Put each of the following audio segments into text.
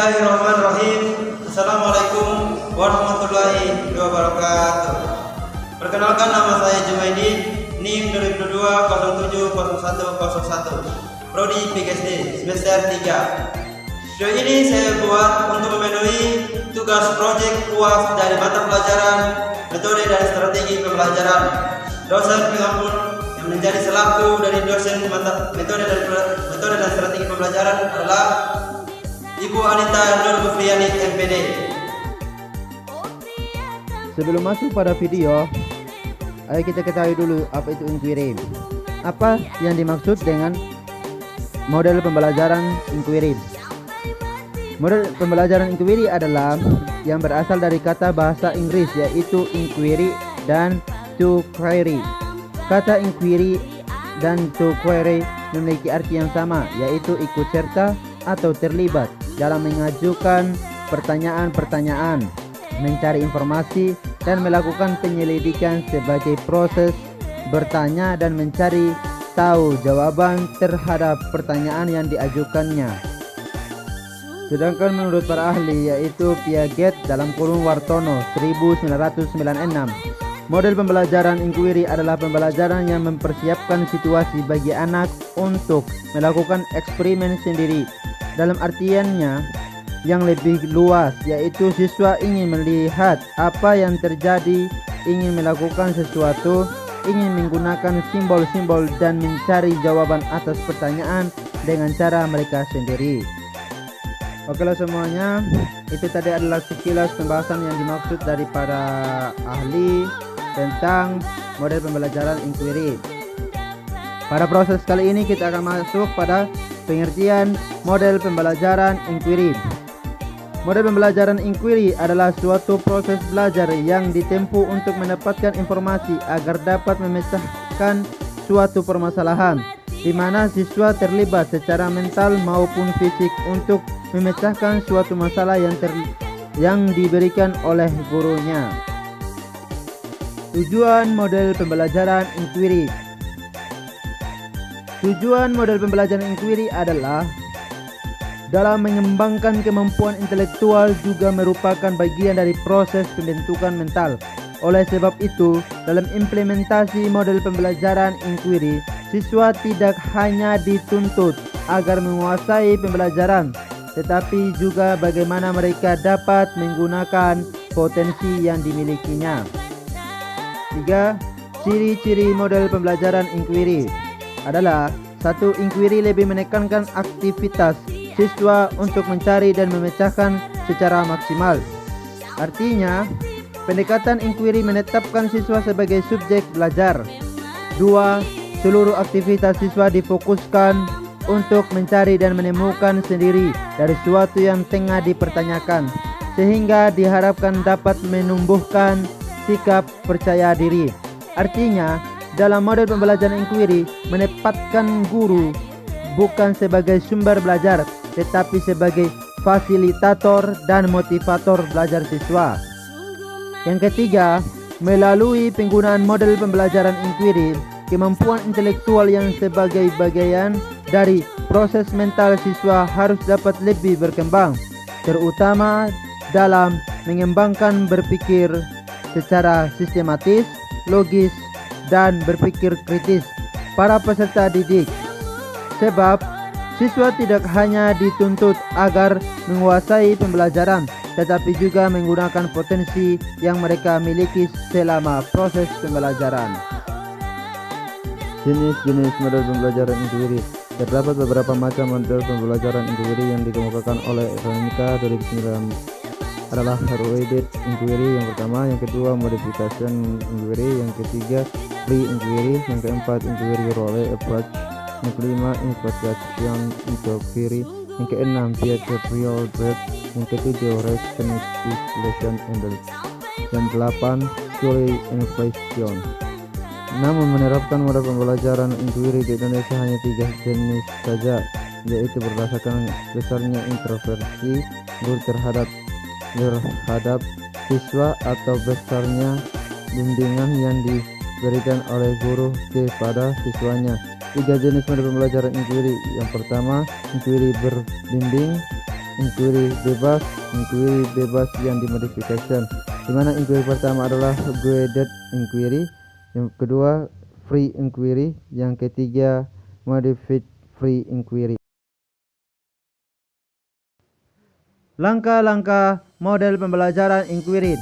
Bismillahirrahmanirrahim. Assalamualaikum warahmatullahi wabarakatuh. Perkenalkan, nama saya Jumaidi, NIM 2022 070101, Prodi PGSD semester 3. Video ini saya buat untuk memenuhi tugas proyek UAS dari mata pelajaran metode dan strategi pembelajaran. Dosen pengampun yang menjadi selaku dari dosen metode dan strategi pembelajaran adalah Ibu Anita Nur Gufriani MPD. Sebelum masuk pada video, ayo kita ketahui dulu apa itu inquiry. Apa yang dimaksud dengan model pembelajaran inquiry? Model pembelajaran inquiry adalah yang berasal dari kata bahasa Inggris, yaitu inquiry dan to query. Kata inquiry dan to query memiliki arti yang sama, yaitu ikut serta atau terlibat dalam mengajukan pertanyaan-pertanyaan, mencari informasi, dan melakukan penyelidikan sebagai proses bertanya dan mencari tahu jawaban terhadap pertanyaan yang diajukannya. Sedangkan menurut para ahli, yaitu Piaget dalam kurung Wartono 1996, model pembelajaran inquiry adalah pembelajaran yang mempersiapkan situasi bagi anak untuk melakukan eksperimen sendiri. Dalam artiannya yang lebih luas, yaitu siswa ingin melihat apa yang terjadi, ingin melakukan sesuatu, ingin menggunakan simbol-simbol dan mencari jawaban atas pertanyaan dengan cara mereka sendiri. Okelah semuanya, itu tadi adalah sekilas pembahasan yang dimaksud daripada ahli tentang model pembelajaran inquiry. Pada proses kali ini kita akan masuk pada pengertian model pembelajaran inquiry. Model pembelajaran inquiry adalah suatu proses belajar yang ditempuh untuk mendapatkan informasi agar dapat memecahkan suatu permasalahan, di mana siswa terlibat secara mental maupun fisik untuk memecahkan suatu masalah yang diberikan oleh gurunya. Tujuan model pembelajaran inquiry. Tujuan model pembelajaran inquiry adalah dalam mengembangkan kemampuan intelektual, juga merupakan bagian dari proses pembentukan mental. Oleh sebab itu, dalam implementasi model pembelajaran inquiry, siswa tidak hanya dituntut agar menguasai pembelajaran, tetapi juga bagaimana mereka dapat menggunakan potensi yang dimilikinya. 3. Ciri-ciri model pembelajaran inquiry adalah: 1. Inquiry lebih menekankan aktivitas siswa untuk mencari dan memecahkan secara maksimal. Artinya, pendekatan inquiry menetapkan siswa sebagai subjek belajar. 2. Seluruh aktivitas siswa difokuskan untuk mencari dan menemukan sendiri dari sesuatu yang tengah dipertanyakan, sehingga diharapkan dapat menumbuhkan sikap percaya diri. Artinya, dalam model pembelajaran inquiry, menempatkan guru bukan sebagai sumber belajar, tetapi sebagai fasilitator dan motivator belajar siswa. Yang ketiga, melalui penggunaan model pembelajaran inquiry, kemampuan intelektual yang sebagai bagian dari proses mental siswa harus dapat lebih berkembang, terutama dalam mengembangkan berpikir secara sistematis, logis, dan berpikir kritis para peserta didik. Sebab siswa tidak hanya dituntut agar menguasai pembelajaran, tetapi juga menggunakan potensi yang mereka miliki selama proses pembelajaran. Jenis-jenis model pembelajaran inquiry. Terdapat beberapa macam model pembelajaran inquiry yang dikemukakan oleh Veronica 2009 adalah Hero-Aided Inquiry yang pertama, yang kedua Modification Inquiry, yang ketiga Pre-Inquiry, yang keempat Inquiry Role Approach, yang kelima Investigation Inquiry, yang keenam Behavioral Drift, yang ketujuh Reconnaissance and yang delapan Purely Innovation. Namun menerapkan model pembelajaran inquiry di Indonesia hanya 3 jenis saja, yaitu berdasarkan besarnya introversi guru terhadap siswa atau besarnya bimbingan yang diberikan oleh guru kepada siswanya. 3 jenis model pembelajaran inquiry. Yang pertama, inquiry berbimbing. inquiry bebas yang dimodification, di mana inquiry pertama adalah guided inquiry, yang kedua free inquiry, yang ketiga modified free inquiry. Langkah-langkah model pembelajaran inquiry.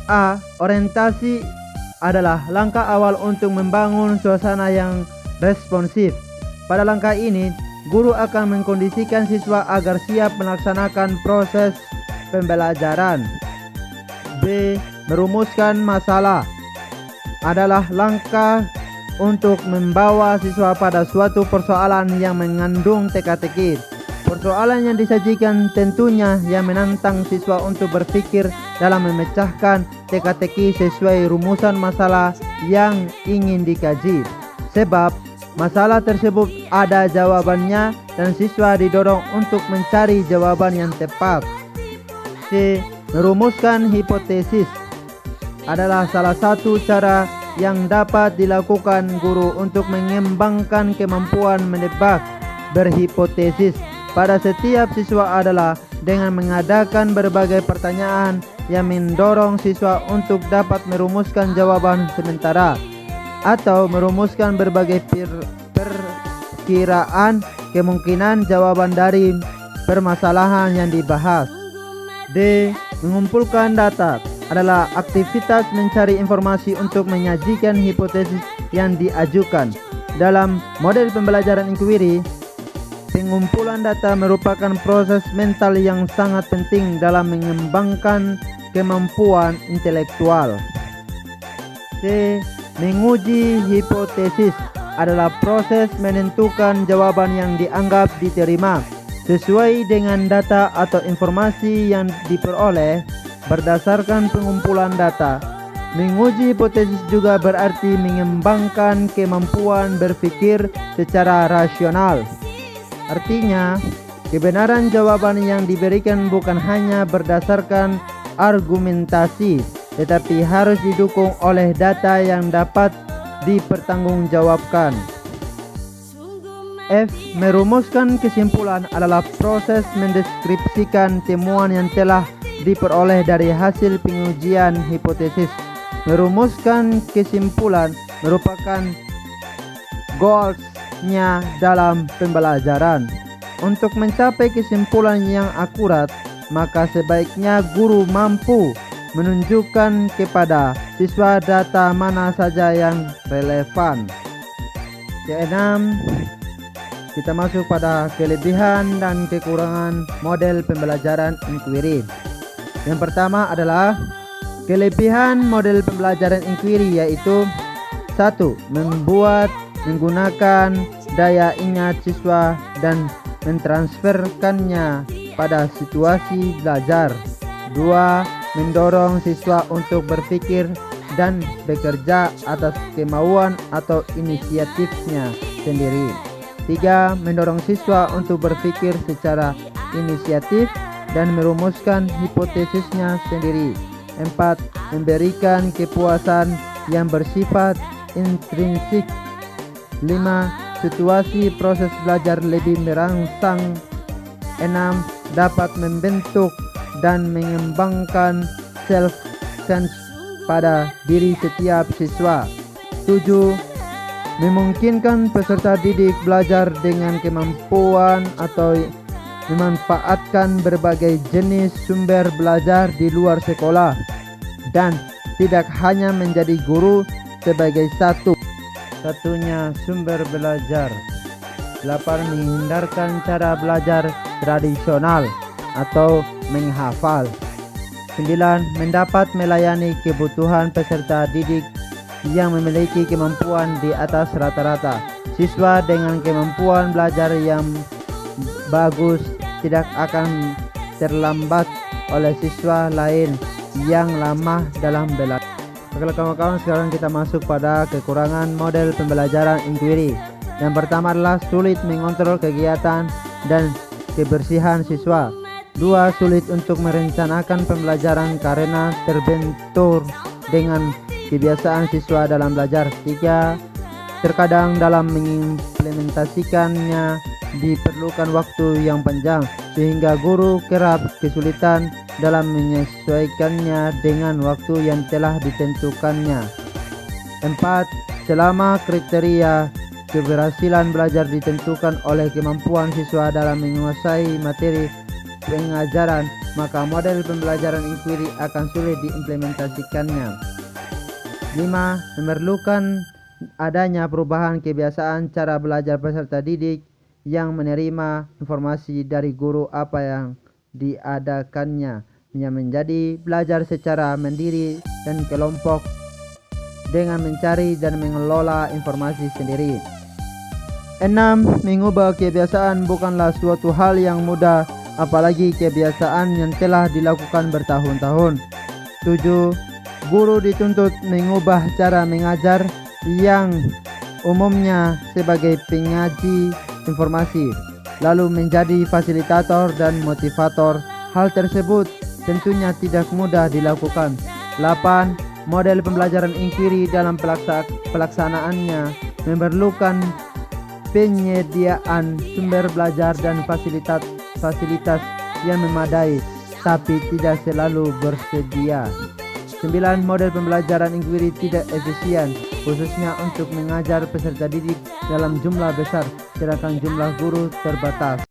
A. Orientasi adalah langkah awal untuk membangun suasana yang responsif. Pada langkah ini, guru akan mengkondisikan siswa agar siap melaksanakan proses pembelajaran. B. Merumuskan masalah adalah langkah untuk membawa siswa pada suatu persoalan yang mengandung teka-teki. Persoalan yang disajikan tentunya yang menantang siswa untuk berpikir dalam memecahkan teka-teki sesuai rumusan masalah yang ingin dikaji. Sebab masalah tersebut ada jawabannya dan siswa didorong untuk mencari jawaban yang tepat. C. Merumuskan hipotesis adalah salah satu cara yang dapat dilakukan guru untuk mengembangkan kemampuan menebak berhipotesis pada setiap siswa adalah dengan mengadakan berbagai pertanyaan yang mendorong siswa untuk dapat merumuskan jawaban sementara atau merumuskan berbagai perkiraan kemungkinan jawaban dari permasalahan yang dibahas. D. Mengumpulkan data adalah aktivitas mencari informasi untuk menyajikan hipotesis yang diajukan. Dalam model pembelajaran inquiry, pengumpulan data merupakan proses mental yang sangat penting dalam mengembangkan kemampuan intelektual. C. Menguji hipotesis adalah proses menentukan jawaban yang dianggap diterima sesuai dengan data atau informasi yang diperoleh berdasarkan pengumpulan data. Menguji hipotesis juga berarti mengembangkan kemampuan berpikir secara rasional. Artinya, kebenaran jawaban yang diberikan bukan hanya berdasarkan argumentasi, tetapi harus didukung oleh data yang dapat dipertanggungjawabkan. F. Merumuskan kesimpulan adalah proses mendeskripsikan temuan yang telah diperoleh dari hasil pengujian hipotesis. Merumuskan kesimpulan merupakan goals-nya dalam pembelajaran. Untuk mencapai kesimpulan yang akurat, maka sebaiknya guru mampu menunjukkan kepada siswa data mana saja yang relevan. Keenam, kita masuk pada kelebihan dan kekurangan model pembelajaran inquiry. Yang pertama adalah kelebihan model pembelajaran inquiry, yaitu 1. Menggunakan daya ingat siswa dan mentransferkannya pada situasi belajar. 2. Mendorong siswa untuk berpikir dan bekerja atas kemauan atau inisiatifnya sendiri. 3. Mendorong siswa untuk berpikir secara inisiatif dan merumuskan hipotesisnya sendiri. 4. Memberikan kepuasan yang bersifat intrinsik. 5. Situasi proses belajar lebih merangsang. 6. Dapat membentuk dan mengembangkan self-sense pada diri setiap siswa. 7. Memungkinkan peserta didik belajar dengan kemampuan atau memanfaatkan berbagai jenis sumber belajar di luar sekolah dan tidak hanya menjadi guru sebagai satunya sumber belajar. 8. Menghindarkan cara belajar tradisional atau menghafal. 9. Mendapat melayani kebutuhan peserta didik yang memiliki kemampuan di atas rata-rata. Siswa dengan kemampuan belajar yang bagus tidak akan terlambat oleh siswa lain yang lemah dalam belajar. Oke kawan-kawan, sekarang kita masuk pada kekurangan model pembelajaran inquiry. Yang pertama adalah sulit mengontrol kegiatan dan kebersihan siswa. 2. Sulit untuk merencanakan pembelajaran karena terbentur dengan kebiasaan siswa dalam belajar. 3. Terkadang dalam mengimplementasikannya diperlukan waktu yang panjang sehingga guru kerap kesulitan dalam menyesuaikannya dengan waktu yang telah ditentukannya. 4. Selama kriteria keberhasilan belajar ditentukan oleh kemampuan siswa dalam menguasai materi pengajaran, maka model pembelajaran inquiry akan sulit diimplementasikannya. 5. Memerlukan adanya perubahan kebiasaan cara belajar peserta didik yang menerima informasi dari guru apa yang diadakannya, yang menjadi belajar secara mandiri dan kelompok dengan mencari dan mengelola informasi sendiri. 6. Mengubah kebiasaan bukanlah suatu hal yang mudah, apalagi kebiasaan yang telah dilakukan bertahun-tahun. 7. Guru dituntut mengubah cara mengajar yang umumnya sebagai penyaji informasi, lalu menjadi fasilitator dan motivator. Hal tersebut tentunya tidak mudah dilakukan. 8. Model pembelajaran inquiry dalam pelaksanaannya memerlukan penyediaan sumber belajar dan fasilitas yang memadai, tapi tidak selalu bersedia. 9. Model pembelajaran inquiry tidak efisien, khususnya untuk mengajar peserta didik dalam jumlah besar, sedangkan jumlah guru terbatas.